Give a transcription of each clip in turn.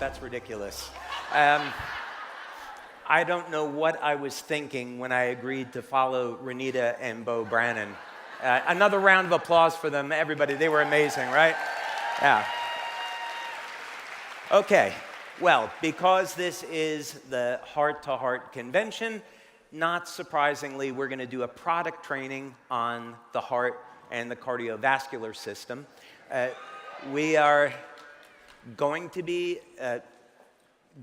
That's ridiculous. I don't know what I was thinking when I agreed to follow Renita and Bo Brannon. Another round of applause for them, everybody. They were amazing, right? Yeah. Okay. Well, because this is the Heart to Heart convention, not surprisingly, we're going to do a product training on the heart and the cardiovascular system. We are going to be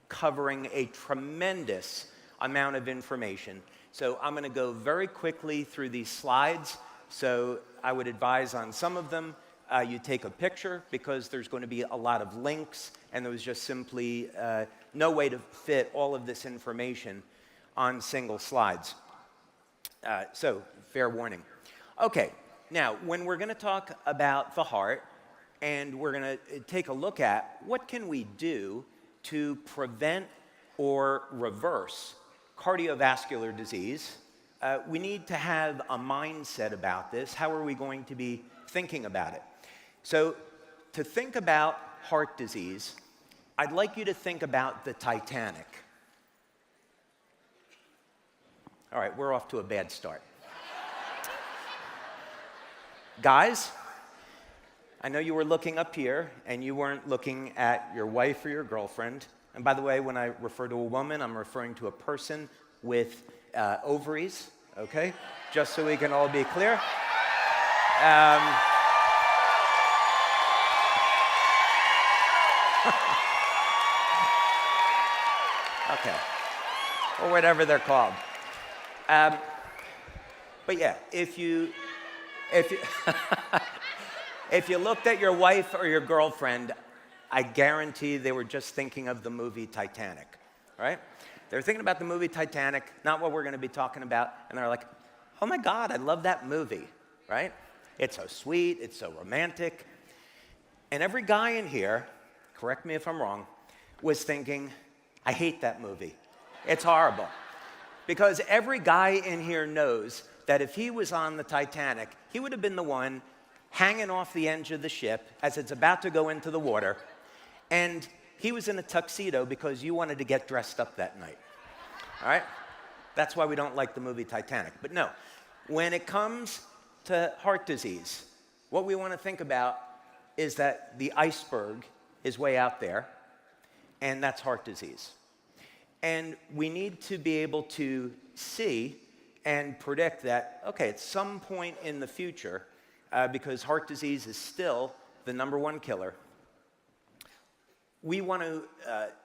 covering a tremendous amount of information. So I'm going to go very quickly through these slides. So I would advise on some of them, you take a picture because there's going to be a lot of links, and there was just simply no way to fit all of this information on single slides. So fair warning. Okay, now when we're going to talk about the heart, and we're going to take a look at what can we do to prevent or reverse cardiovascular disease, we need to have a mindset about this. How are we going to be thinking about it? So to think about heart disease, I'd like you to think about the Titanic. All right, we're off to a bad start. Guys, I know you were looking up here, and you weren't looking at your wife or your girlfriend. And by the way, when I refer to a woman, I'm referring to a person with ovaries, okay? Just so we can all be clear. Okay, or whatever they're called. But yeah, if you if you looked at your wife or your girlfriend, I guarantee they were just thinking of the movie Titanic, right? They were thinking about the movie Titanic, not what we're going to be talking about, and they're like, oh my God, I love that movie, right? It's so sweet, it's so romantic. And every guy in here, correct me if I'm wrong, was thinking, I hate that movie. It's horrible. Because every guy in here knows that if he was on the Titanic, he would have been the one hanging off the edge of the ship as it's about to go into the water, and he was in a tuxedo because you wanted to get dressed up that night. All right? That's why we don't like the movie Titanic. But no, when it comes to heart disease, what we want to think about is that the iceberg is way out there, and that's heart disease. And we need to be able to see and predict that, okay, at some point in the future, because heart disease is still the #1 killer, we want to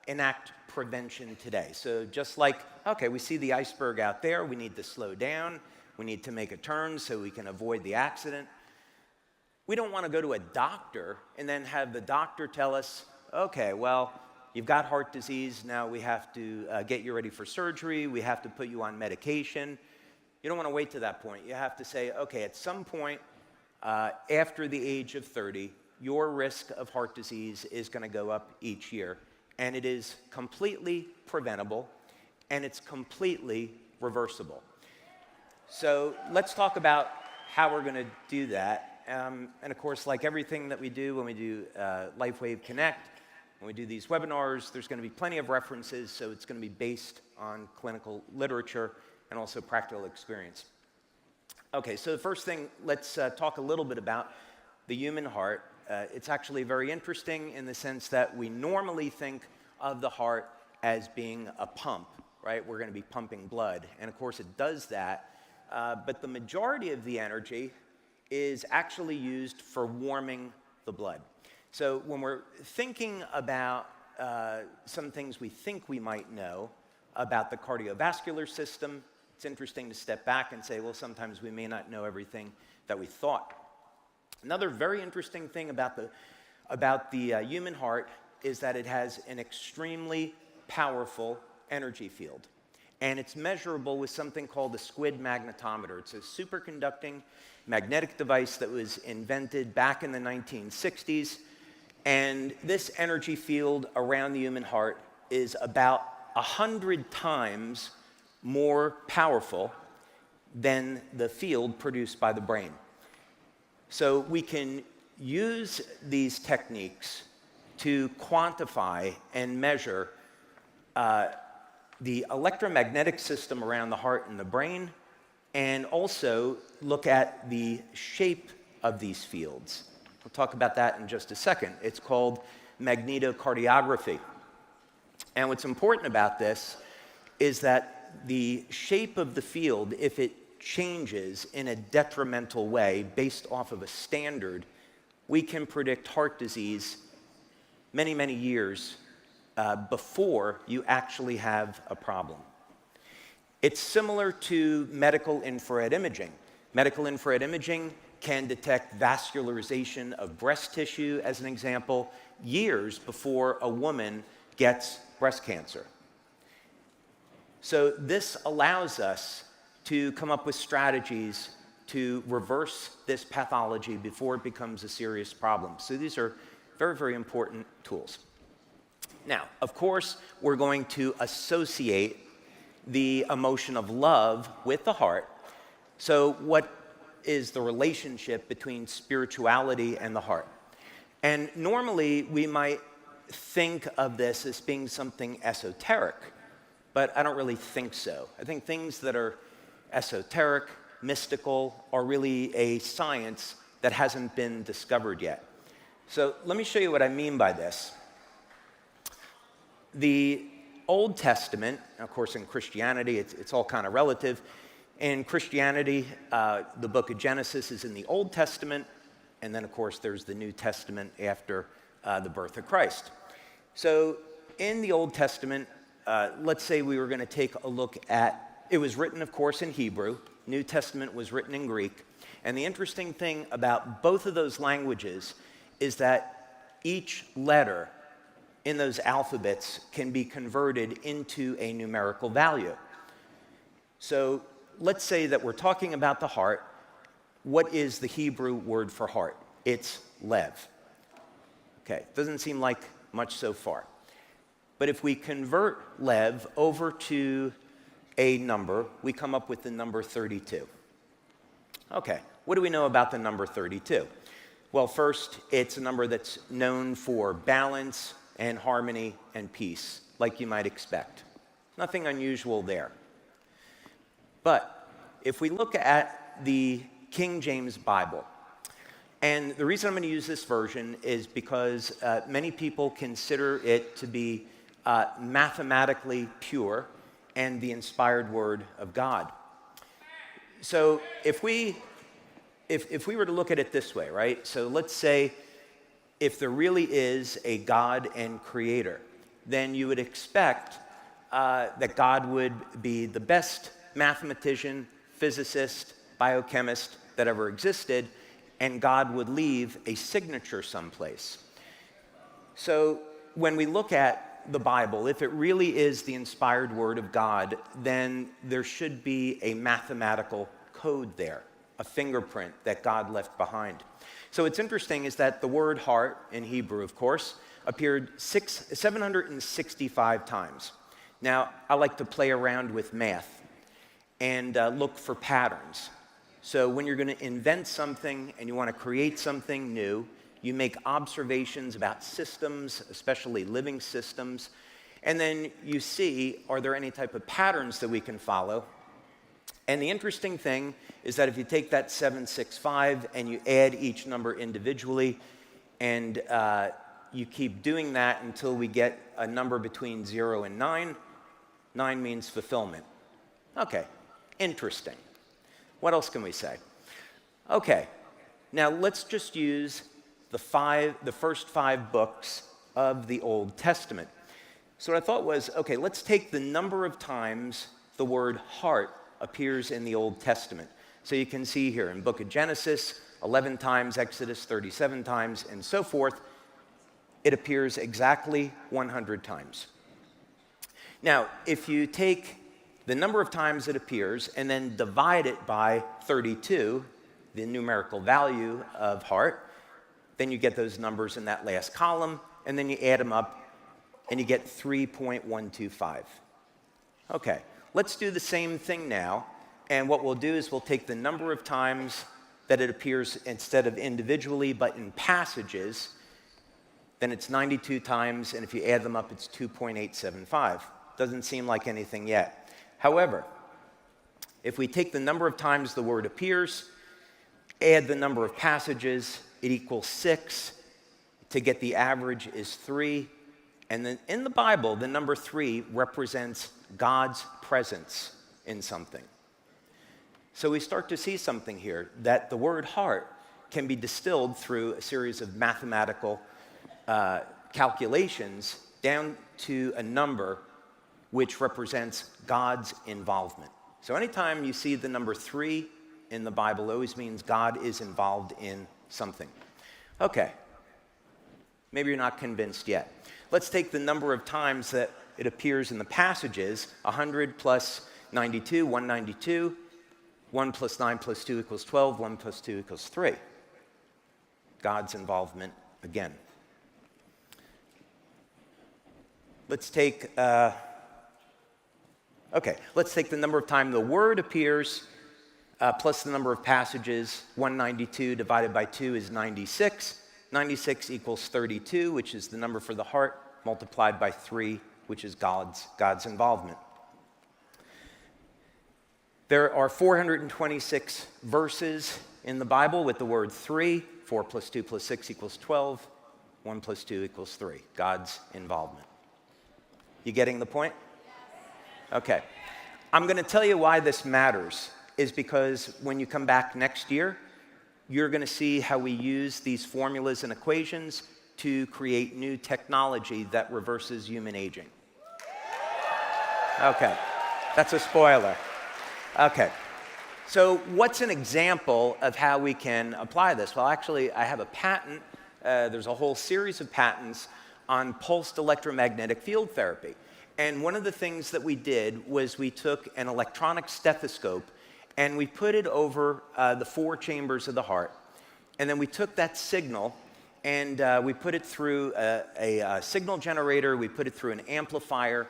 enact prevention today. So just like, okay, we see the iceberg out there, we need to slow down, we need to make a turn so we can avoid the accident. We don't want to go to a doctor and then have the doctor tell us, okay, well, you've got heart disease, now we have to get you ready for surgery, we have to put you on medication. You don't want to wait to that point. You have to say, okay, at some point after the age of 30, your risk of heart disease is going to go up each year. And it is completely preventable, and it's completely reversible. So let's talk about how we're going to do that. And of course, like everything that we do when we do LifeWave Connect, when we do these webinars, there's going to be plenty of references, so it's going to be based on clinical literature and also practical experience. Okay, so the first thing, let's talk a little bit about the human heart. It's actually very interesting in the sense that we normally think of the heart as being a pump, right? We're going to be pumping blood, and of course it does that, but the majority of the energy is actually used for warming the blood. So when we're thinking about some things we think we might know about the cardiovascular system, it's interesting to step back and say, well, sometimes we may not know everything that we thought. Another very interesting thing about the human heart is that it has an extremely powerful energy field. And it's measurable with something called the squid magnetometer. It's a superconducting magnetic device that was invented back in the 1960s. And this energy field around the human heart is about 100 times more powerful than the field produced by the brain. So we can use these techniques to quantify and measure the electromagnetic system around the heart and the brain, and also look at the shape of these fields. We'll talk about that in just a second. It's called magnetocardiography. And what's important about this is that the shape of the field, if it changes in a detrimental way based off of a standard, we can predict heart disease many, many years before you actually have a problem. It's similar to medical infrared imaging. Medical infrared imaging can detect vascularization of breast tissue, as an example, years before a woman gets breast cancer. So this allows us to come up with strategies to reverse this pathology before it becomes a serious problem. So these are very, very important tools. Now, of course, we're going to associate the emotion of love with the heart. So what is the relationship between spirituality and the heart? And normally we might think of this as being something esoteric, but I don't really think so. I think things that are esoteric, mystical, are really a science that hasn't been discovered yet. So let me show you what I mean by this. The Old Testament, of course in Christianity, it's all kind of relative. In Christianity, the book of Genesis is in the Old Testament, and then of course there's the New Testament after the birth of Christ. So in the Old Testament, let's say we were going to take a look at, it was written of course in Hebrew, New Testament was written in Greek, and the interesting thing about both of those languages is that each letter in those alphabets can be converted into a numerical value. So let's say that we're talking about the heart. What is the Hebrew word for heart? It's lev. Okay, doesn't seem like much so far. But if we convert lev over to a number, we come up with the number 32. Okay, what do we know about the number 32? Well, first, it's a number that's known for balance and harmony and peace, like you might expect. Nothing unusual there. But if we look at the King James Bible, and the reason I'm going to use this version is because many people consider it to be mathematically pure and the inspired word of God. So if we were to look at it this way, right? So let's say if there really is a God and creator, then you would expect that God would be the best mathematician, physicist, biochemist that ever existed, and God would leave a signature someplace. So when we look at the Bible, if it really is the inspired word of God, then there should be a mathematical code there, a fingerprint that God left behind. So what's interesting is that the word heart in Hebrew, of course, appeared 765 times. Now, I like to play around with math and look for patterns. So when you're going to invent something and you want to create something new, you make observations about systems, especially living systems, and then you see, are there any type of patterns that we can follow? And the interesting thing is that if you take that 765 and you add each number individually, and you keep doing that until we get a number between 0 and 9, 9 means fulfillment. Okay, interesting. What else can we say? Okay, now let's just use the first 5 books of the Old Testament. So what I thought was, okay, let's take the number of times the word heart appears in the Old Testament. So you can see here in book of Genesis, 11 times, Exodus 37 times, and so forth. It appears exactly 100 times. Now, if you take the number of times it appears and then divide it by 32, the numerical value of heart, then you get those numbers in that last column, and then you add them up, and you get 3.125. Okay, let's do the same thing now, and what we'll do is we'll take the number of times that it appears instead of individually, but in passages, then it's 92 times, and if you add them up, it's 2.875. Doesn't seem like anything yet. However, if we take the number of times the word appears, add the number of passages, it equals 6. To get the average is 3. And then in the Bible, the number 3 represents God's presence in something. So we start to see something here, that the word heart can be distilled through a series of mathematical calculations down to a number which represents God's involvement. So anytime you see the number 3 in the Bible, it always means God is involved in something. Okay, maybe you're not convinced yet. Let's take the number of times that it appears in the passages. 100 plus 92, 192. 1 plus 9 plus 2 equals 12. 1 plus 2 equals 3. God's involvement again. Let's take the number of times the word appears plus the number of passages. 192 divided by 2 is 96. 96 equals 32, which is the number for the heart, multiplied by 3, which is God's involvement. There are 426 verses in the Bible with the word 3. 4 plus 2 plus 6 equals 12. 1 plus 2 equals 3. God's involvement. You getting the point? Okay. I'm going to tell you why this matters, is because when you come back next year, you're going to see how we use these formulas and equations to create new technology that reverses human aging. Okay, that's a spoiler. Okay, so what's an example of how we can apply this? Well, actually, I have a patent. There's a whole series of patents on pulsed electromagnetic field therapy. And one of the things that we did was we took an electronic stethoscope and we put it over the 4 chambers of the heart. And then we took that signal and we put it through a signal generator, we put it through an amplifier,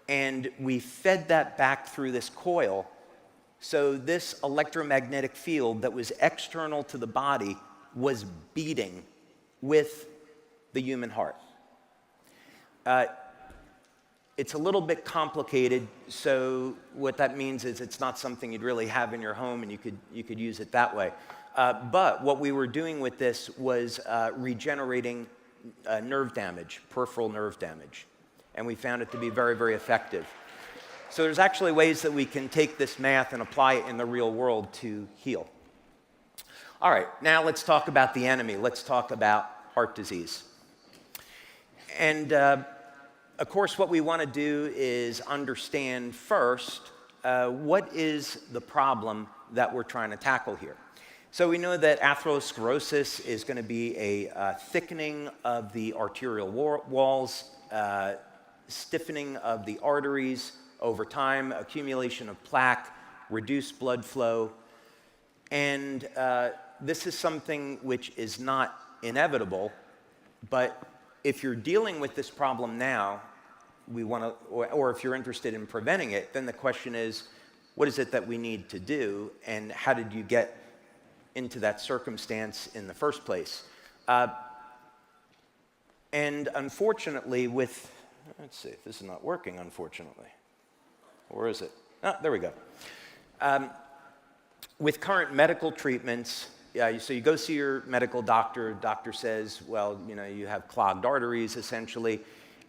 and we fed that back through this coil. So this electromagnetic field that was external to the body was beating with the human heart. It's a little bit complicated, so what that means is it's not something you'd really have in your home and you could use it that way. But what we were doing with this was regenerating nerve damage, peripheral nerve damage. And we found it to be very, very effective. So there's actually ways that we can take this math and apply it in the real world to heal. All right, now let's talk about the enemy. Let's talk about heart disease. And of course, what we want to do is understand first what is the problem that we're trying to tackle here. So we know that atherosclerosis is going to be a thickening of the arterial walls, stiffening of the arteries over time, accumulation of plaque, reduced blood flow. And this is something which is not inevitable, but if you're dealing with this problem now, we want to, or if you're interested in preventing it, then the question is, what is it that we need to do, and how did you get into that circumstance in the first place? And unfortunately, let's see, if this is not working, unfortunately. Or is it? Oh, there we go. With current medical treatments, so you go see your medical doctor. Doctor says, well, you have clogged arteries, essentially,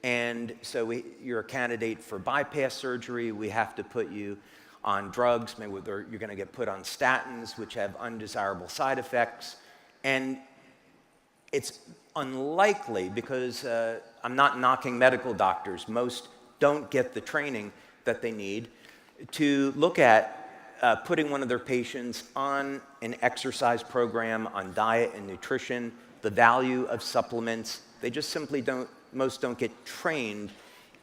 and so you're a candidate for bypass surgery. We have to put you on drugs. Maybe you're going to get put on statins, which have undesirable side effects. And it's unlikely, because I'm not knocking medical doctors. Most don't get the training that they need to look at putting one of their patients on an exercise program, on diet and nutrition, the value of supplements. They just simply most don't get trained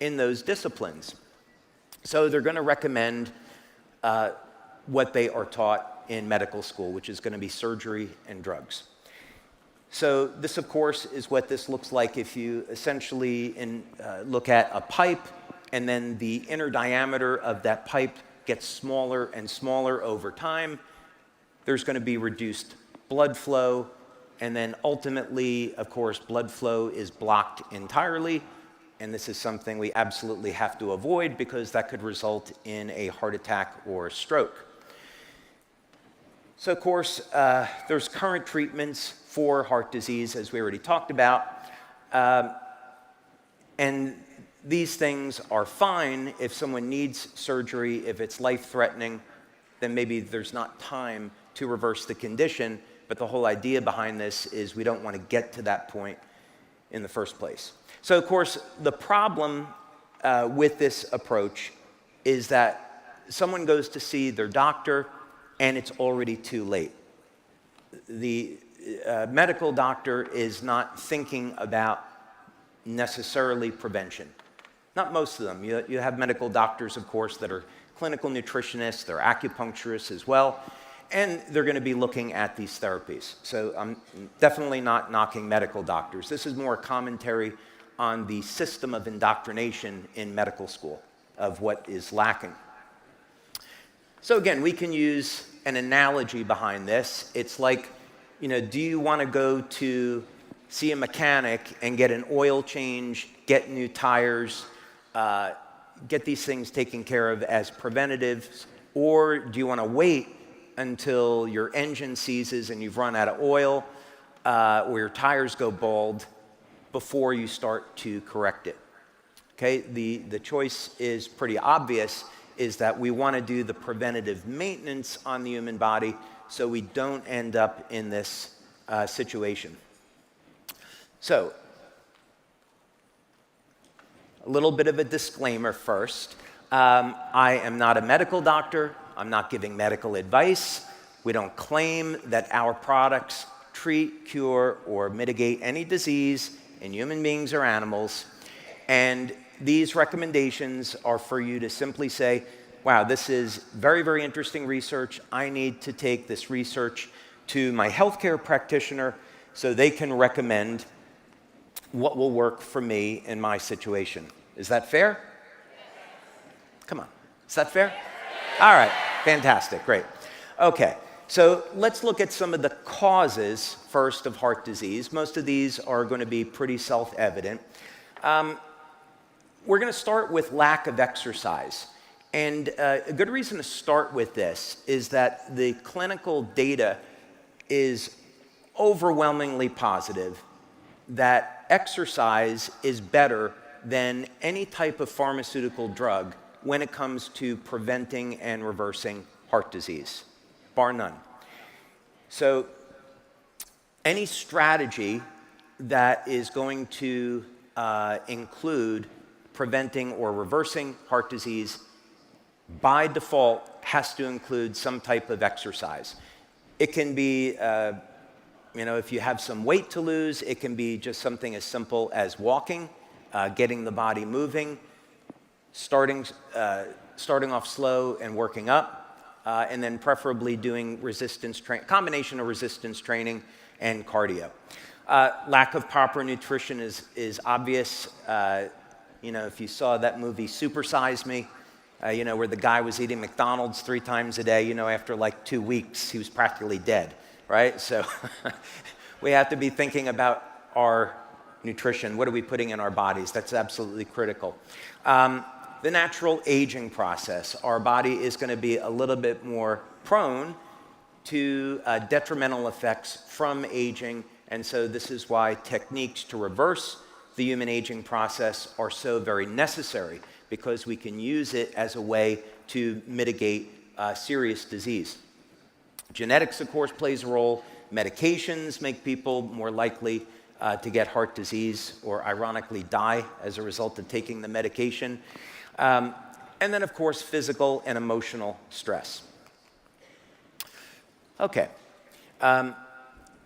in those disciplines. So they're going to recommend what they are taught in medical school, which is going to be surgery and drugs. So this, of course, is what this looks like if you essentially look at a pipe, and then the inner diameter of that pipe gets smaller and smaller over time. There's going to be reduced blood flow. and then ultimately, of course, blood flow is blocked entirely, and this is something we absolutely have to avoid because that could result in a heart attack or a stroke. So, of course, there's current treatments for heart disease, as we already talked about, and these things are fine if someone needs surgery. If it's life-threatening, then maybe there's not time to reverse the condition, but the whole idea behind this is we don't want to get to that point in the first place. So, of course, the problem with this approach is that someone goes to see their doctor and it's already too late. The medical doctor is not thinking about necessarily prevention. Not most of them. You have medical doctors, of course, that are clinical nutritionists, they're acupuncturists as well, and they're going to be looking at these therapies. So I'm definitely not knocking medical doctors. This is more a commentary on the system of indoctrination in medical school of what is lacking. So again, we can use an analogy behind this. It's like, do you want to go to see a mechanic and get an oil change, get new tires, get these things taken care of as preventatives, or do you want to wait until your engine seizes and you've run out of oil, or your tires go bald before you start to correct it? Okay, the choice is pretty obvious, is that we want to do the preventative maintenance on the human body so we don't end up in this situation. So, a little bit of a disclaimer first. I am not a medical doctor. I'm not giving medical advice. We don't claim that our products treat, cure, or mitigate any disease in human beings or animals. And these recommendations are for you to simply say, wow, this is very, very interesting research. I need to take this research to my healthcare practitioner so they can recommend what will work for me in my situation. Is that fair? Come on. Is that fair? All right. Fantastic. Great. Okay. So let's look at some of the causes first of heart disease. Most of these are going to be pretty self-evident. We're going to start with lack of exercise. And a good reason to start with this is that the clinical data is overwhelmingly positive that exercise is better than any type of pharmaceutical drug when it comes to preventing and reversing heart disease, bar none. So any strategy that is going to include preventing or reversing heart disease by default has to include some type of exercise. It can be, if you have some weight to lose, it can be just something as simple as walking, getting the body moving, starting off slow and working up, and then preferably doing combination of resistance training and cardio. Lack of proper nutrition is obvious. If you saw that movie Super Size Me, where the guy was eating McDonald's 3 times a day, after like 2 weeks, he was practically dead, right? So we have to be thinking about our nutrition. What are we putting in our bodies? That's absolutely critical. The natural aging process. Our body is going to be a little bit more prone to detrimental effects from aging, and so this is why techniques to reverse the human aging process are so very necessary, because we can use it as a way to mitigate serious disease. Genetics, of course, plays a role. Medications make people more likely to get heart disease or ironically die as a result of taking the medication. And then, of course, physical and emotional stress. Okay.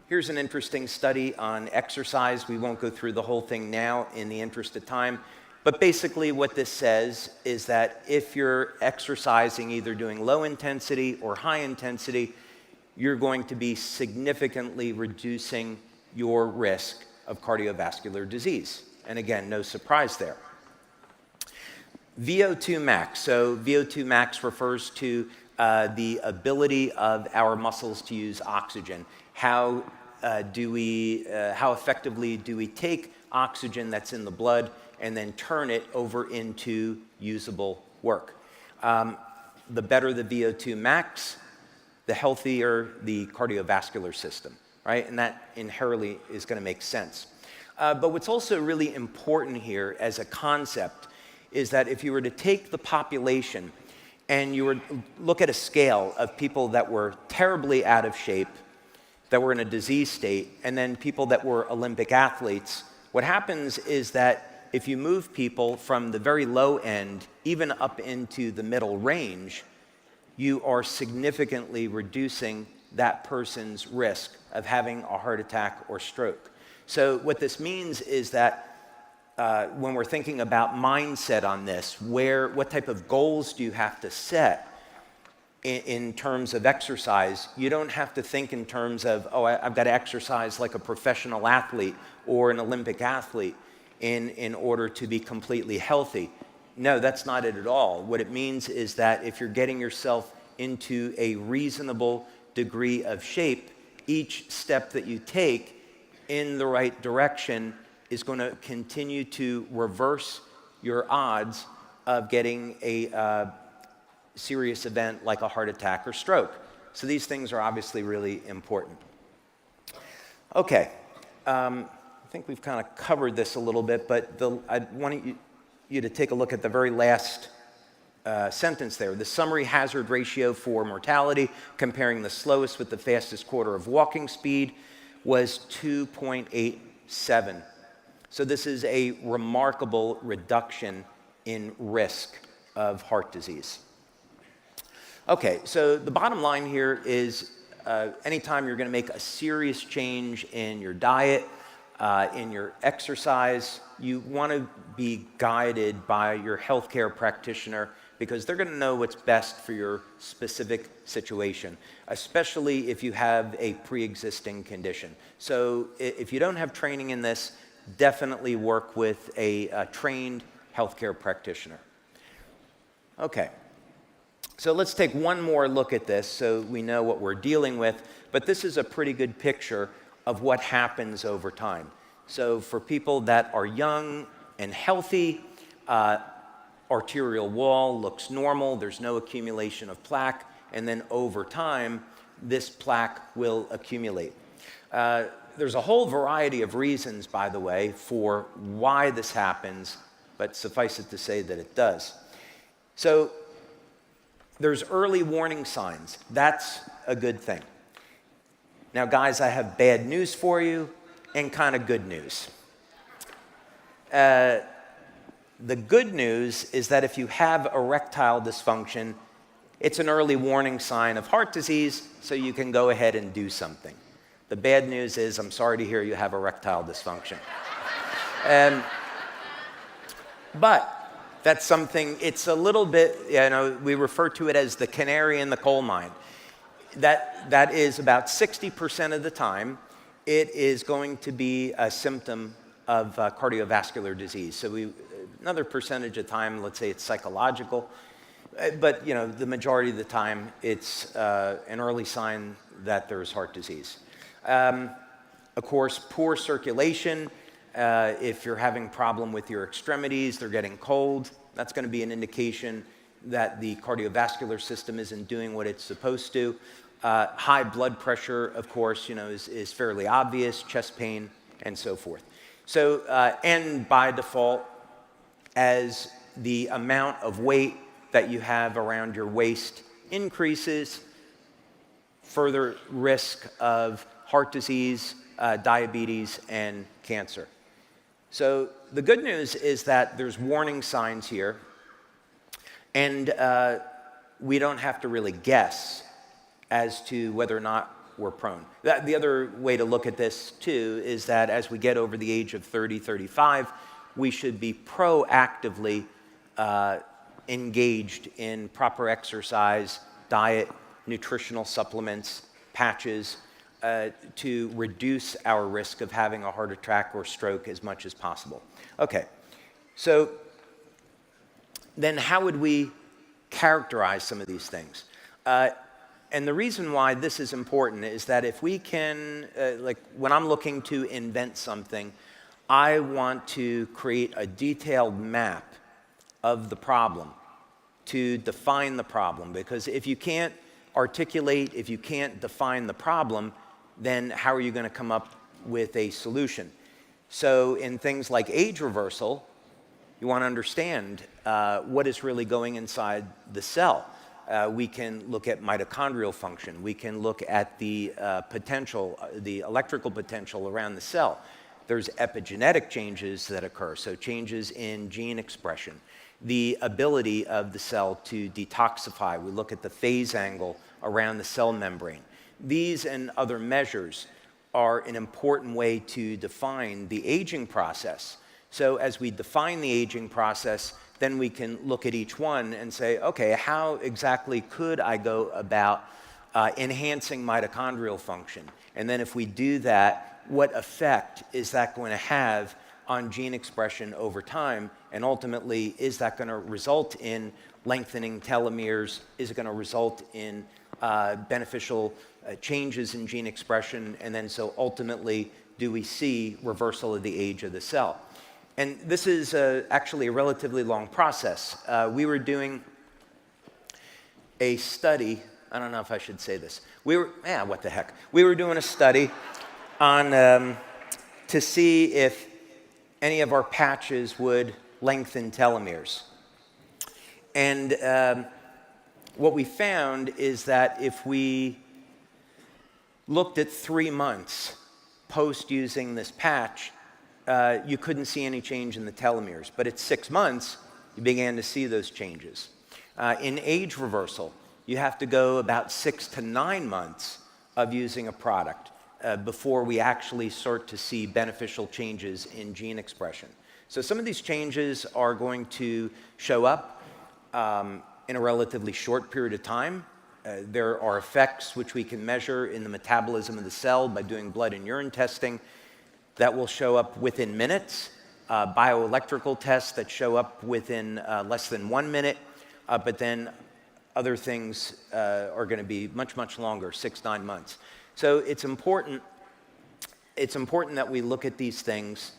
Here's an interesting study on exercise. We won't go through the whole thing now in the interest of time. But basically what this says is that if you're exercising, either doing low intensity or high intensity, you're going to be significantly reducing your risk of cardiovascular disease. And again, no surprise there. VO2 max. So VO2 max refers to the ability of our muscles to use oxygen, how how effectively do we take oxygen that's in the blood and then turn it over into usable work? The better the VO2 max, the healthier the cardiovascular system, right? And that inherently is going to make sense. But what's also really important here as a concept is that if you were to take the population and you were to look at a scale of people that were terribly out of shape, that were in a disease state, and then people that were Olympic athletes, what happens is that if you move people from the very low end, even up into the middle range, you are significantly reducing that person's risk of having a heart attack or stroke. So what this means is that when we're thinking about mindset on this, what type of goals do you have to set in terms of exercise? You don't have to think in terms of, oh, I've got to exercise like a professional athlete or an Olympic athlete in order to be completely healthy. No, that's not it at all. What it means is that if you're getting yourself into a reasonable degree of shape, each step that you take in the right direction is going to continue to reverse your odds of getting a serious event like a heart attack or stroke. So these things are obviously really important. Okay, I think we've kind of covered this a little bit, but I want you to take a look at the very last sentence there. The summary hazard ratio for mortality, comparing the slowest with the fastest quarter of walking speed, was 2.87. So this is a remarkable reduction in risk of heart disease. Okay, so the bottom line here is anytime you're going to make a serious change in your diet, in your exercise, you want to be guided by your healthcare practitioner because they're going to know what's best for your specific situation, especially if you have a pre-existing condition. So if you don't have training in this, definitely work with a trained healthcare practitioner. Okay. So let's take one more look at this so we know what we're dealing with, but this is a pretty good picture of what happens over time. So for people that are young and healthy, arterial wall looks normal, there's no accumulation of plaque, and then over time, this plaque will accumulate. There's a whole variety of reasons, by the way, for why this happens, but suffice it to say that it does. So there's early warning signs. That's a good thing. Now, guys, I have bad news for you and kind of good news. The good news is that if you have erectile dysfunction, it's an early warning sign of heart disease, so you can go ahead and do something. The bad news is, I'm sorry to hear you have erectile dysfunction. But that's something, it's a little bit, we refer to it as the canary in the coal mine. That is about 60% of the time, it is going to be a symptom of cardiovascular disease. So another percentage of time, let's say it's psychological, but the majority of the time, it's an early sign that there's heart disease. Of course, poor circulation. If you're having problem with your extremities, they're getting cold, that's going to be an indication that the cardiovascular system isn't doing what it's supposed to. High blood pressure, of course, is fairly obvious, chest pain, and so forth. So, and by default, as the amount of weight that you have around your waist increases, further risk of heart disease, diabetes, and cancer. So the good news is that there's warning signs here, and we don't have to really guess as to whether or not we're prone. The other way to look at this, too, is that as we get over the age of 30, 35, we should be proactively engaged in proper exercise, diet, nutritional supplements, patches, to reduce our risk of having a heart attack or stroke as much as possible. Okay, so then how would we characterize some of these things? And the reason why this is important is that if we can, like when I'm looking to invent something, I want to create a detailed map of the problem to define the problem. Because if you can't articulate, if you can't define the problem, then how are you going to come up with a solution? So in things like age reversal, you want to understand what is really going inside the cell. We can look at mitochondrial function. We can look at the potential, the electrical potential around the cell. There's epigenetic changes that occur, so changes in gene expression. The ability of the cell to detoxify. We look at the phase angle around the cell membrane. These and other measures are an important way to define the aging process. So as we define the aging process, then we can look at each one and say, okay, how exactly could I go about enhancing mitochondrial function? And then if we do that, what effect is that going to have on gene expression over time? And ultimately, is that going to result in lengthening telomeres? Is it going to result in beneficial changes in gene expression? And then so ultimately, do we see reversal of the age of the cell? And this is actually a relatively long process. We were doing a study, I don't know if I should say this. What the heck. We were doing a study on to see if any of our patches would lengthen telomeres. And what we found is that if we looked at 3 months post using this patch, you couldn't see any change in the telomeres. But at 6 months, you began to see those changes. In age reversal, you have to go about 6 to 9 months of using a product before we actually start to see beneficial changes in gene expression. So some of these changes are going to show up in a relatively short period of time. There are effects which we can measure in the metabolism of the cell by doing blood and urine testing that will show up within minutes, bioelectrical tests that show up within less than 1 minute, but then other things are going to be much, much longer, 6, 9 months. So it's important that we look at these things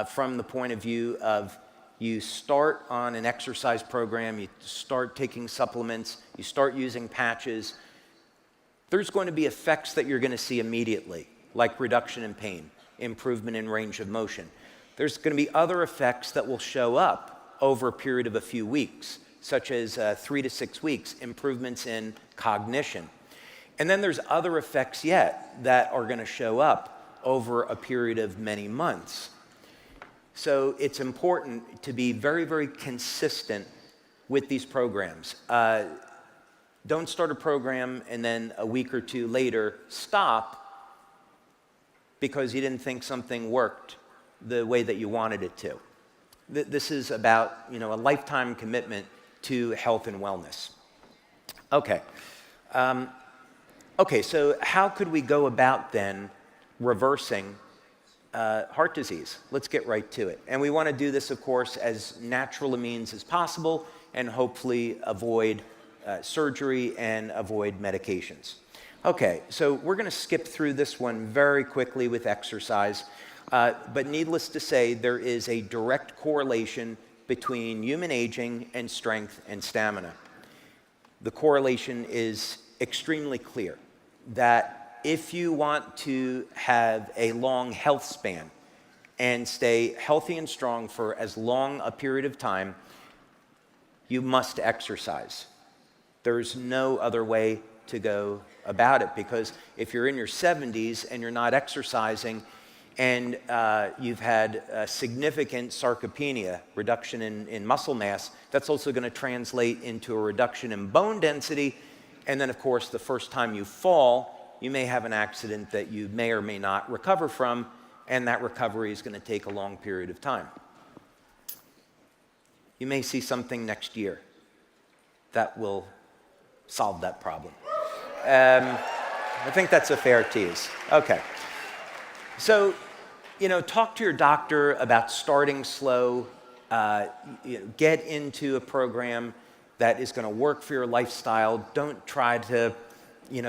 from the point of view of you start on an exercise program, you start taking supplements, you start using patches. There's going to be effects that you're going to see immediately, like reduction in pain, improvement in range of motion. There's going to be other effects that will show up over a period of a few weeks, such as 3 to 6 weeks, improvements in cognition. And then there's other effects yet that are going to show up over a period of many months. So it's important to be very, very consistent with these programs. Don't start a program and then a week or two later stop because you didn't think something worked the way that you wanted it to. This is about, a lifetime commitment to health and wellness. Okay. So how could we go about then reversing heart disease? Let's get right to it. And we want to do this, of course, as natural a means as possible and hopefully avoid surgery and avoid medications. Okay, so we're going to skip through this one very quickly with exercise. But needless to say, there is a direct correlation between human aging and strength and stamina. The correlation is extremely clear that if you want to have a long health span and stay healthy and strong for as long a period of time, you must exercise. There's no other way to go about it, because if you're in your 70s and you're not exercising and you've had significant sarcopenia, reduction in muscle mass, that's also going to translate into a reduction in bone density. And then, of course, the first time you fall, you may have an accident that you may or may not recover from, and that recovery is going to take a long period of time. You may see something next year that will solve that problem. I think that's a fair tease. Okay. So, talk to your doctor about starting slow. Get into a program that is going to work for your lifestyle. Don't try to,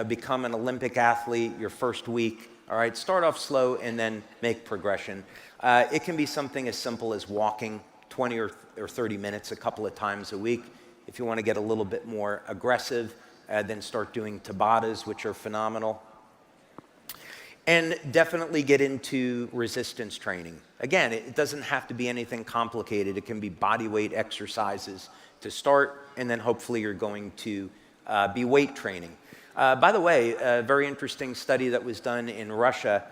become an Olympic athlete your first week. All right, start off slow and then make progression. It can be something as simple as walking 20 or 30 minutes a couple of times a week. If you want to get a little bit more aggressive, then start doing Tabatas, which are phenomenal. And definitely get into resistance training. Again, it doesn't have to be anything complicated. It can be body weight exercises to start, and then hopefully you're going to be weight training. By the way, a very interesting study that was done in Russia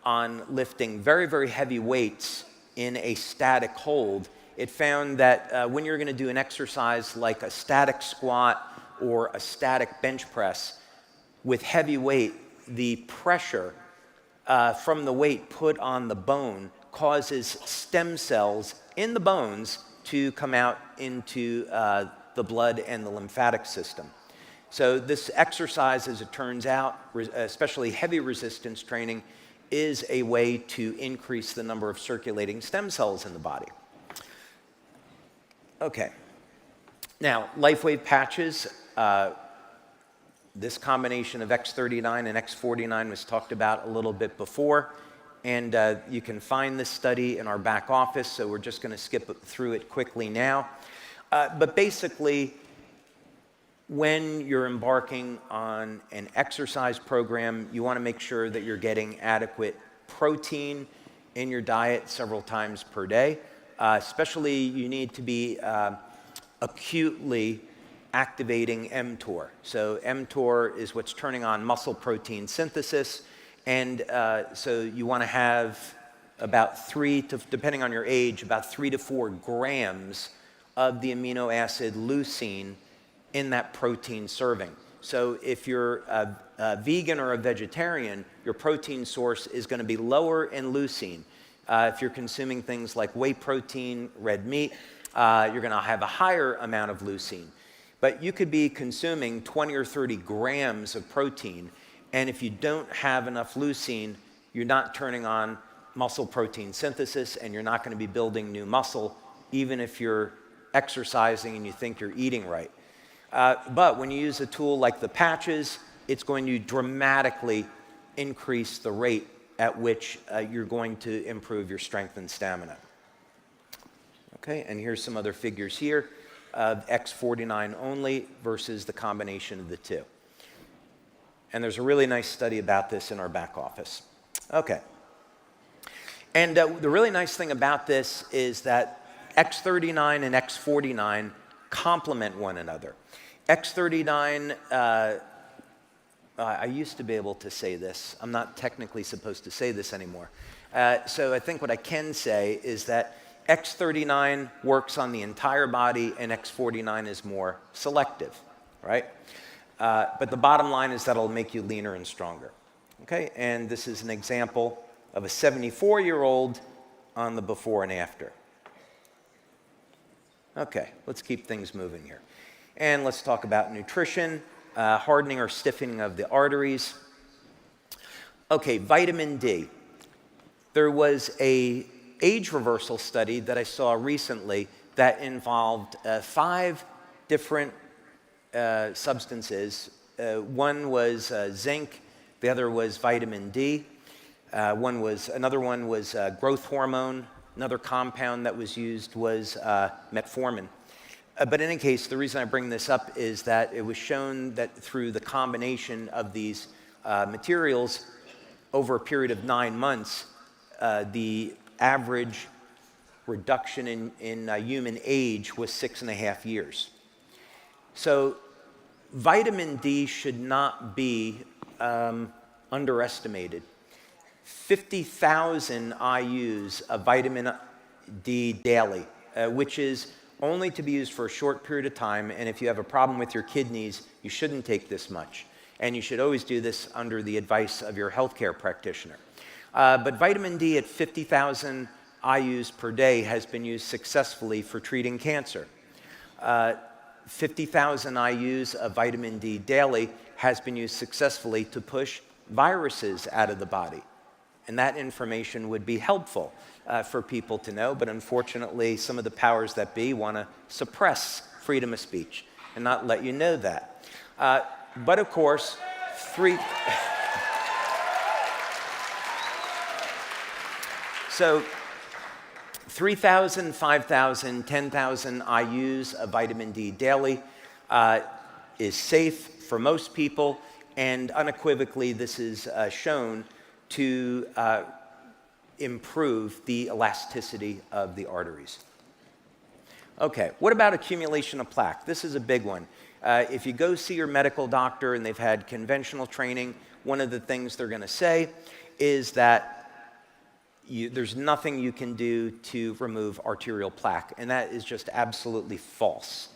on lifting very, very heavy weights in a static hold. It found that when you're going to do an exercise like a static squat or a static bench press with heavy weight, the pressure from the weight put on the bone causes stem cells in the bones to come out into the blood and the lymphatic system. So this exercise, as it turns out, especially heavy resistance training, is a way to increase the number of circulating stem cells in the body. Okay. Now, LifeWave patches, this combination of X39 and X49 was talked about a little bit before, and you can find this study in our back office, so we're just going to skip through it quickly now. But basically, when you're embarking on an exercise program, you want to make sure that you're getting adequate protein in your diet several times per day. Especially, you need to be acutely activating mTOR. So mTOR is what's turning on muscle protein synthesis, and so you want to have about depending on your age, about 3 to 4 grams of the amino acid leucine in that protein serving. So if you're a vegan or a vegetarian, your protein source is going to be lower in leucine. If you're consuming things like whey protein, red meat, you're going to have a higher amount of leucine. But you could be consuming 20 or 30 grams of protein, and if you don't have enough leucine, you're not turning on muscle protein synthesis, and you're not going to be building new muscle, even if you're exercising and you think you're eating right. But when you use a tool like the patches, it's going to dramatically increase the rate at which you're going to improve your strength and stamina. Okay, and here's some other figures here of X49 only versus the combination of the two. And there's a really nice study about this in our back office. Okay. And the really nice thing about this is that X39 and X49 complement one another. X39, I used to be able to say this. I'm not technically supposed to say this anymore. So I think what I can say is that X39 works on the entire body and X49 is more selective, right? But the bottom line is that it'll make you leaner and stronger. Okay, and this is an example of a 74-year-old on the before and after. Okay, let's keep things moving here. And let's talk about nutrition, hardening or stiffening of the arteries. Okay, vitamin D. There was an age reversal study that I saw recently that involved 5 different substances. One was zinc, the other was vitamin D, another one was growth hormone, another compound that was used was metformin. But in any case, the reason I bring this up is that it was shown that through the combination of these materials over a period of 9 months, the average reduction in human age was 6.5 years. So vitamin D should not be underestimated. 50,000 IUs of vitamin D daily, which is only to be used for a short period of time, and if you have a problem with your kidneys, you shouldn't take this much. And you should always do this under the advice of your healthcare practitioner. But vitamin D at 50,000 IUs per day has been used successfully for treating cancer. 50,000 IUs of vitamin D daily has been used successfully to push viruses out of the body. And that information would be helpful for people to know, but unfortunately, some of the powers that be want to suppress freedom of speech and not let you know that. But of course, Three. So 3,000, 5,000, 10,000 IUs of vitamin D daily is safe for most people, and unequivocally this is shown to improve the elasticity of the arteries. Okay, what about accumulation of plaque? This is a big one. If you go see your medical doctor and they've had conventional training, one of the things they're going to say is that there's nothing you can do to remove arterial plaque, and that is just absolutely false.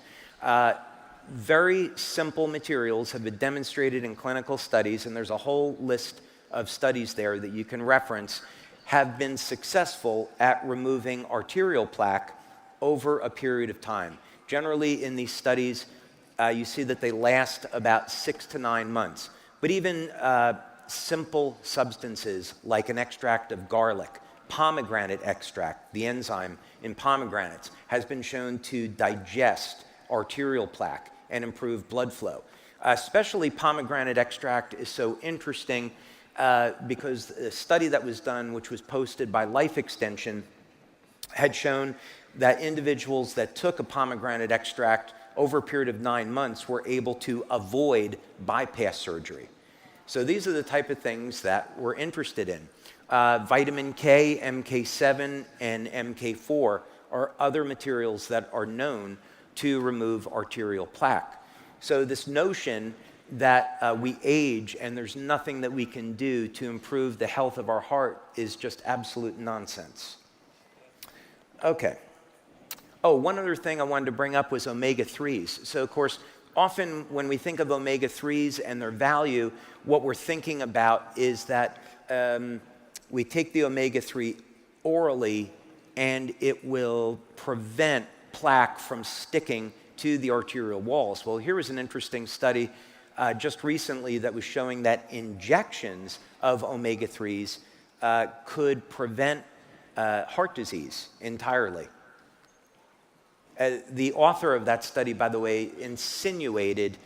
Very simple materials have been demonstrated in clinical studies, and there's a whole list of studies there that you can reference, have been successful at removing arterial plaque over a period of time. Generally, in these studies, you see that they last about 6 to 9 months. But even simple substances like an extract of garlic, pomegranate extract, the enzyme in pomegranates, has been shown to digest arterial plaque and improve blood flow. Especially pomegranate extract is so interesting because a study that was done, which was posted by Life Extension, had shown that individuals that took a pomegranate extract over a period of 9 months were able to avoid bypass surgery. So these are the type of things that we're interested in. Vitamin K, MK7, and MK4 are other materials that are known to remove arterial plaque. So this notion that we age and there's nothing that we can do to improve the health of our heart is just absolute nonsense. Okay. Oh, one other thing I wanted to bring up was omega-3s. So, of course, often when we think of omega-3s and their value, what we're thinking about is that we take the omega-3 orally and it will prevent plaque from sticking to the arterial walls. Well, here was an interesting study just recently that was showing that injections of omega-3s could prevent heart disease entirely. The author of that study, by the way, insinuated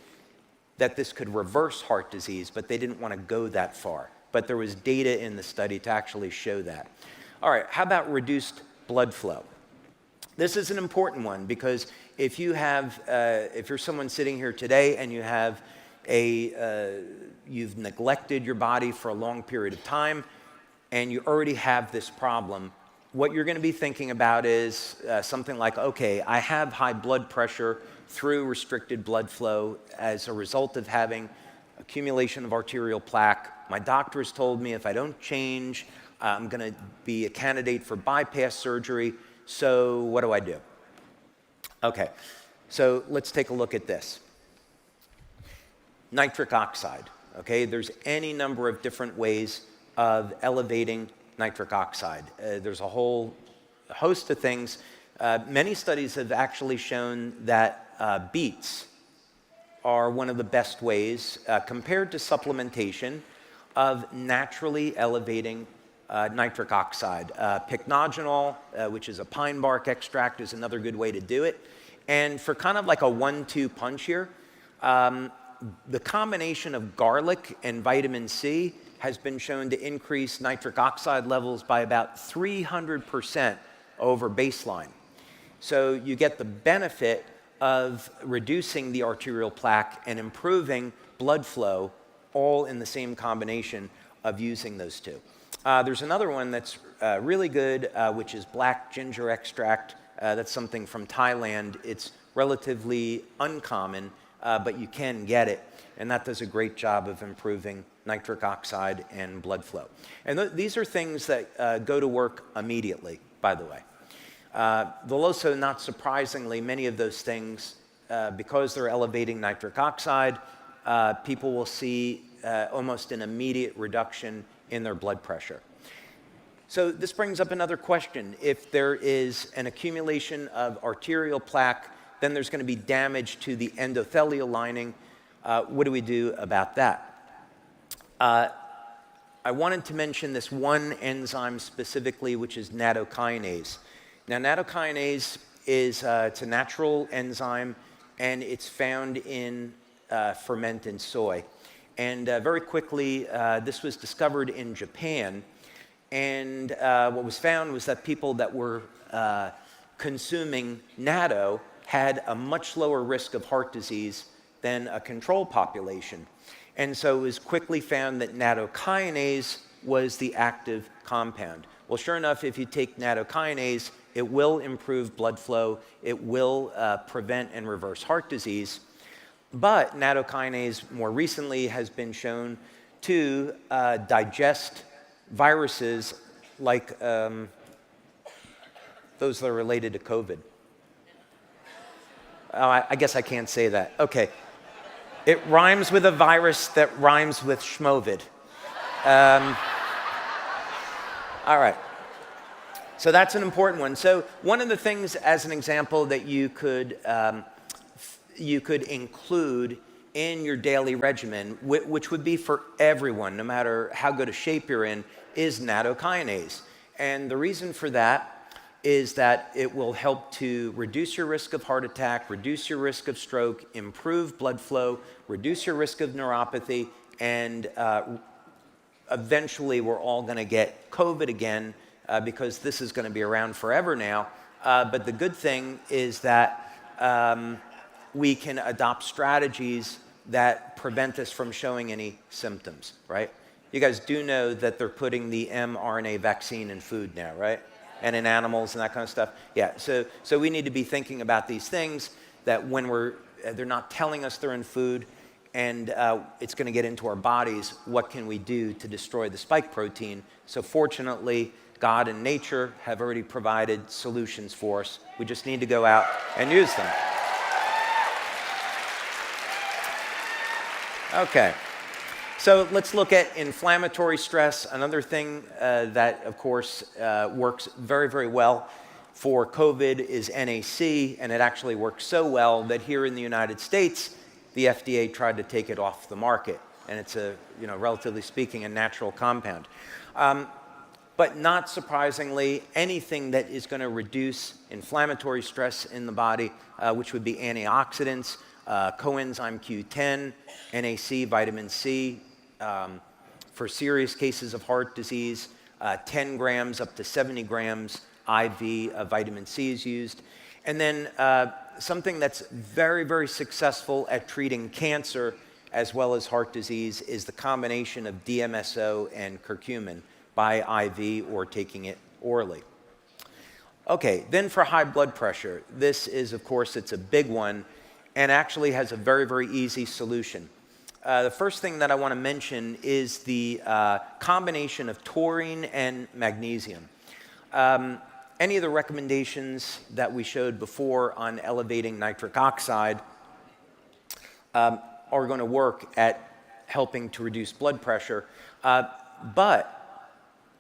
that this could reverse heart disease, but they didn't want to go that far. But there was data in the study to actually show that. All right, how about reduced blood flow? This is an important one because if you have, if you're someone sitting here today and you have you've neglected your body for a long period of time and you already have this problem, what you're going to be thinking about is something like, okay, I have high blood pressure through restricted blood flow as a result of having accumulation of arterial plaque. My doctor has told me if I don't change, I'm going to be a candidate for bypass surgery. So what do I do? Okay, so let's take a look at this. Nitric oxide, okay? There's any number of different ways of elevating nitric oxide. There's a whole host of things. Many studies have actually shown that beets are one of the best ways, compared to supplementation, of naturally elevating nitric oxide. Pycnogenol, which is a pine bark extract, is another good way to do it. And for kind of like a 1-2 punch here, the combination of garlic and vitamin C has been shown to increase nitric oxide levels by about 300% over baseline. So you get the benefit of reducing the arterial plaque and improving blood flow all in the same combination of using those two. There's another one that's really good, which is black ginger extract. That's something from Thailand. It's relatively uncommon, but you can get it. And that does a great job of improving nitric oxide and blood flow. And these are things that go to work immediately, by the way. They'll also, not surprisingly, many of those things, because they're elevating nitric oxide, people will see almost an immediate reduction in their blood pressure. So this brings up another question. If there is an accumulation of arterial plaque, then there's going to be damage to the endothelial lining. What do we do about that? I wanted to mention this one enzyme specifically, which is nattokinase. Now, nattokinase is it's a natural enzyme, and it's found in fermented soy. And very quickly, this was discovered in Japan. And what was found was that people that were consuming natto had a much lower risk of heart disease than a control population. And so it was quickly found that nattokinase was the active compound. Well, sure enough, if you take nattokinase, it will improve blood flow, it will prevent and reverse heart disease. But nattokinase more recently has been shown to digest viruses like those that are related to COVID. Oh, I guess I can't say that. Okay. It rhymes with a virus that rhymes with schmovid. All right. So that's an important one. So one of the things, as an example, that you could include in your daily regimen, which would be for everyone, no matter how good a shape you're in, is nattokinase. And the reason for that is that it will help to reduce your risk of heart attack, reduce your risk of stroke, improve blood flow, reduce your risk of neuropathy, and eventually we're all going to get COVID again because this is going to be around forever now. But the good thing is that we can adopt strategies that prevent us from showing any symptoms, right? You guys do know that they're putting the mRNA vaccine in food now, right? And in animals and that kind of stuff. Yeah, so we need to be thinking about these things that when they're not telling us they're in food and it's going to get into our bodies, what can we do to destroy the spike protein? So fortunately, God and nature have already provided solutions for us. We just need to go out and use them. Okay. So let's look at inflammatory stress. Another thing that, of course, works very, very well for COVID is NAC, and it actually works so well that here in the United States, the FDA tried to take it off the market, and it's relatively speaking, a natural compound. But not surprisingly, anything that is going to reduce inflammatory stress in the body, which would be antioxidants, coenzyme Q10, NAC, vitamin C, for serious cases of heart disease, 10 grams up to 70 grams IV of vitamin C is used. And then something that's very, very successful at treating cancer as well as heart disease is the combination of DMSO and curcumin by IV or taking it orally. Okay, then for high blood pressure, this is, of course, it's a big one and actually has a very, very easy solution. The first thing that I want to mention is the combination of taurine and magnesium. Any of the recommendations that we showed before on elevating nitric oxide are going to work at helping to reduce blood pressure. But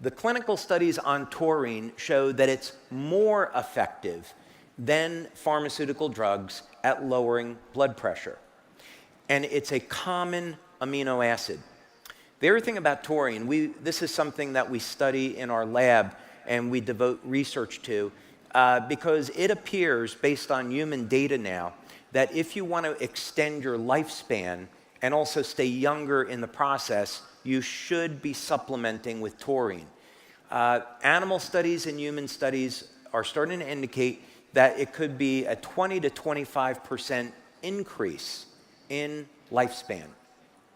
the clinical studies on taurine show that it's more effective than pharmaceutical drugs at lowering blood pressure. And it's a common amino acid. The other thing about taurine, this is something that we study in our lab and we devote research to because it appears, based on human data now, that if you want to extend your lifespan and also stay younger in the process, you should be supplementing with taurine. Animal studies and human studies are starting to indicate that it could be a 20 to 25% increase in lifespan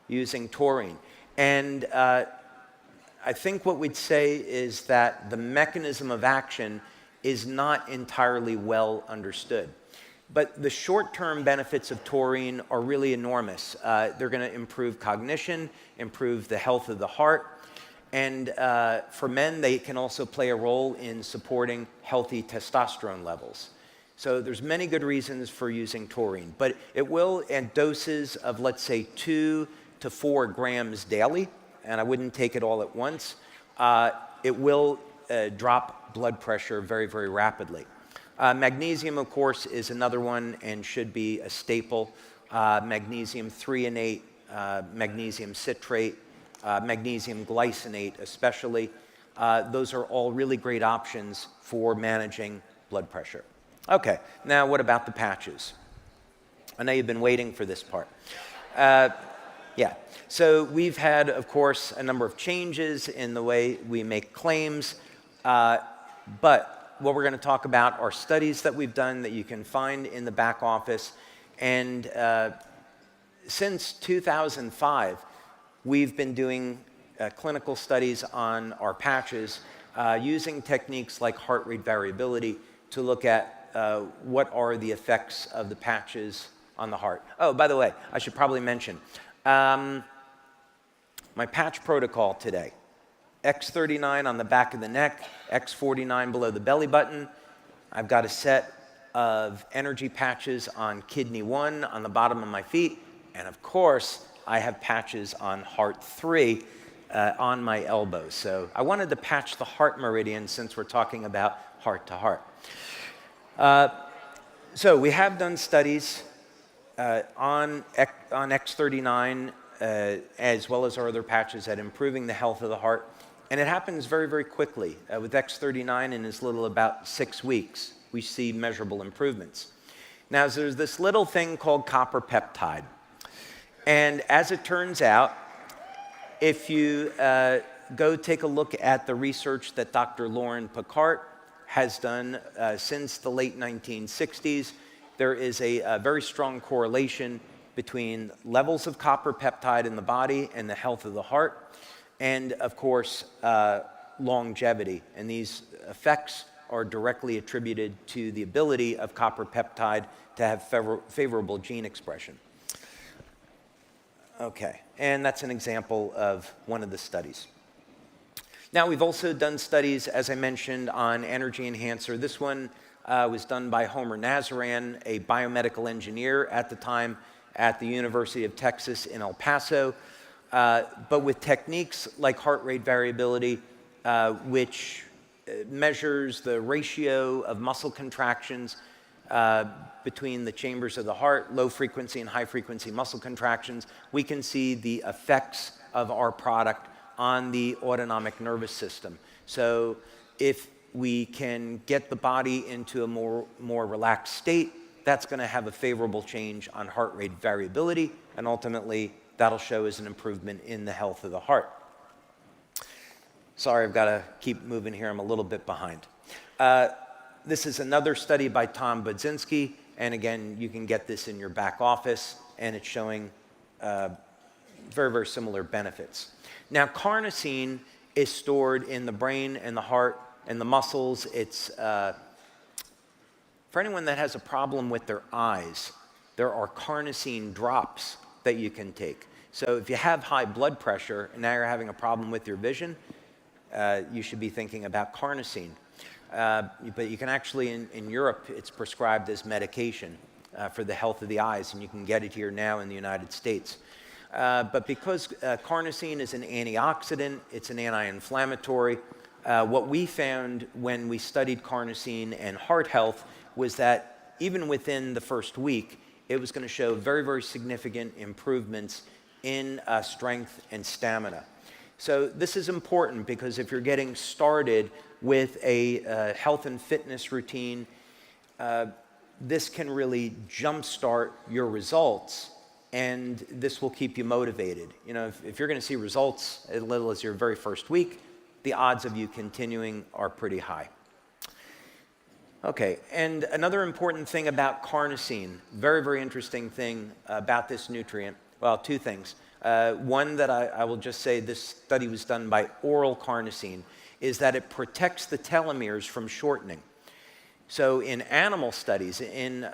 using taurine. And I think what we'd say is that the mechanism of action is not entirely well understood. But the short-term benefits of taurine are really enormous. They're going to improve cognition, improve the health of the heart, and for men, they can also play a role in supporting healthy testosterone levels. So there's many good reasons for using taurine, but it will at doses of, let's say, 2 to 4 grams daily, and I wouldn't take it all at once. It will drop blood pressure very, very rapidly. Magnesium, of course, is another one and should be a staple. Magnesium threonate, magnesium citrate, magnesium glycinate especially. Those are all really great options for managing blood pressure. Okay, now what about the patches? I know you've been waiting for this part. Yeah. So we've had, of course, a number of changes in the way we make claims, but what we're going to talk about are studies that we've done that you can find in the back office. And since 2005, we've been doing clinical studies on our patches using techniques like heart rate variability to look at what are the effects of the patches on the heart. Oh, by the way, I should probably mention, my patch protocol today: X39 on the back of the neck, X49 below the belly button. I've got a set of energy patches on kidney 1 on the bottom of my feet, and of course, I have patches on heart 3 on my elbows. So I wanted to patch the heart meridian since we're talking about heart to heart. So we have done studies on X39 as well as our other patches at improving the health of the heart. And it happens very, very quickly. With X39, in as little about 6 weeks, we see measurable improvements. Now, there's this little thing called copper peptide. And as it turns out, if you go take a look at the research that Dr. Lauren Picard has done since the late 1960s, there is a very strong correlation between levels of copper peptide in the body and the health of the heart, and of course, longevity. And these effects are directly attributed to the ability of copper peptide to have favorable gene expression. Okay, and that's an example of one of the studies. Now, we've also done studies, as I mentioned, on energy enhancer. This one was done by Homer Nazaran, a biomedical engineer at the time at the University of Texas in El Paso, but with techniques like heart rate variability, which measures the ratio of muscle contractions between the chambers of the heart, low frequency and high frequency muscle contractions. We can see the effects of our product on the autonomic nervous system. So if we can get the body into a more relaxed state, that's going to have a favorable change on heart rate variability, and ultimately that'll show as an improvement in the health of the heart. Sorry, I've got to keep moving here. I'm a little bit behind. This is another study by Tom Budzinski, and again, you can get this in your back office, and it's showing very, very similar benefits. Now, carnosine is stored in the brain and the heart and the muscles. It's for anyone that has a problem with their eyes, there are carnosine drops that you can take. So if you have high blood pressure and now you're having a problem with your vision, you should be thinking about carnosine. But you can actually, in Europe, it's prescribed as medication for the health of the eyes, and you can get it here now in the United States. But because carnosine is an antioxidant, it's an anti-inflammatory, what we found when we studied carnosine and heart health was that even within the first week, it was going to show very, very significant improvements in strength and stamina. So this is important because if you're getting started with a health and fitness routine, this can really jumpstart your results, and this will keep you motivated. You know, if you're going to see results as little as your very first week, the odds of you continuing are pretty high. Okay, and another important thing about carnosine, very, very interesting thing about this nutrient, well, two things. One that I will just say, this study was done by oral carnosine, is that it protects the telomeres from shortening. So in animal studies, in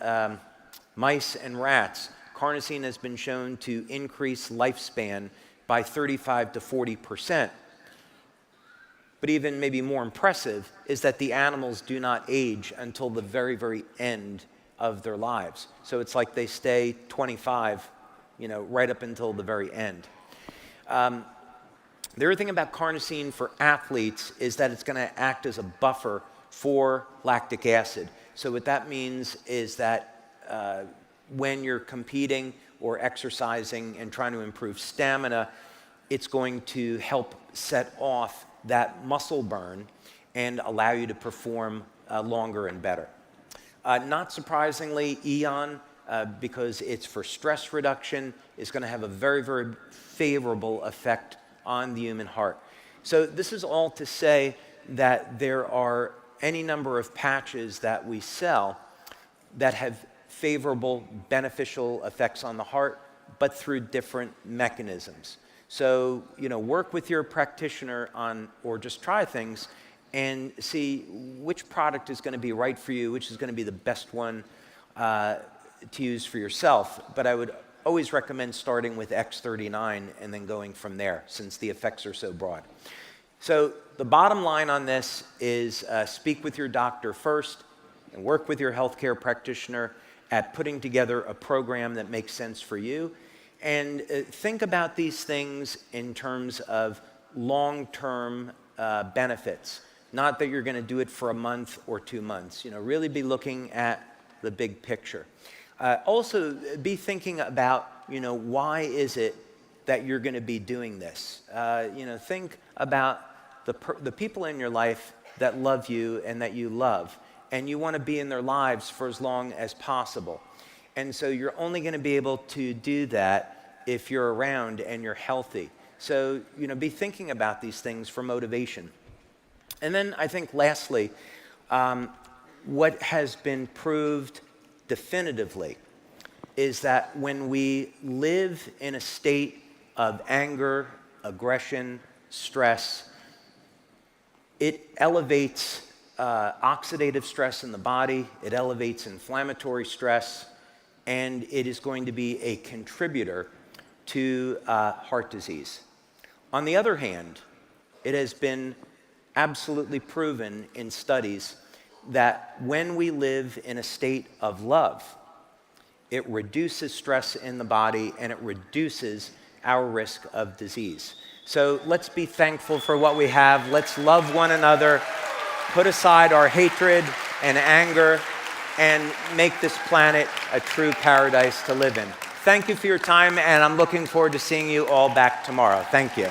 mice and rats, carnosine has been shown to increase lifespan by 35 to 40%. But even maybe more impressive is that the animals do not age until the very, very end of their lives. So it's like they stay 25, you know, right up until the very end. The other thing about carnosine for athletes is that it's going to act as a buffer for lactic acid. So what that means is that when you're competing or exercising and trying to improve stamina, it's going to help set off that muscle burn and allow you to perform longer and better. Not surprisingly, Eon because it's for stress reduction. It's going to have a very, very favorable effect on the human heart. So this is all to say that there are any number of patches that we sell that have favorable, beneficial effects on the heart, but through different mechanisms. So, work with your practitioner on, or just try things and see which product is going to be right for you, which is going to be the best one to use for yourself. But I would always recommend starting with X39 and then going from there, since the effects are so broad. So the bottom line on this is speak with your doctor first and work with your healthcare practitioner at putting together a program that makes sense for you. And think about these things in terms of long-term benefits, not that you're going to do it for a month or 2 months. Really be looking at the big picture. Also, be thinking about, why is it that you're going to be doing this? Think about the people in your life that love you and that you love, and you want to be in their lives for as long as possible. And so you're only going to be able to do that if you're around and you're healthy. So, be thinking about these things for motivation. And then I think lastly, what has been proved definitively is that when we live in a state of anger, aggression, stress, it elevates oxidative stress in the body, it elevates inflammatory stress, and it is going to be a contributor to heart disease. On the other hand, it has been absolutely proven in studies that when we live in a state of love, it reduces stress in the body and it reduces our risk of disease. So let's be thankful for what we have. Let's love one another, put aside our hatred and anger, and make this planet a true paradise to live in. Thank you for your time, and I'm looking forward to seeing you all back tomorrow. Thank you.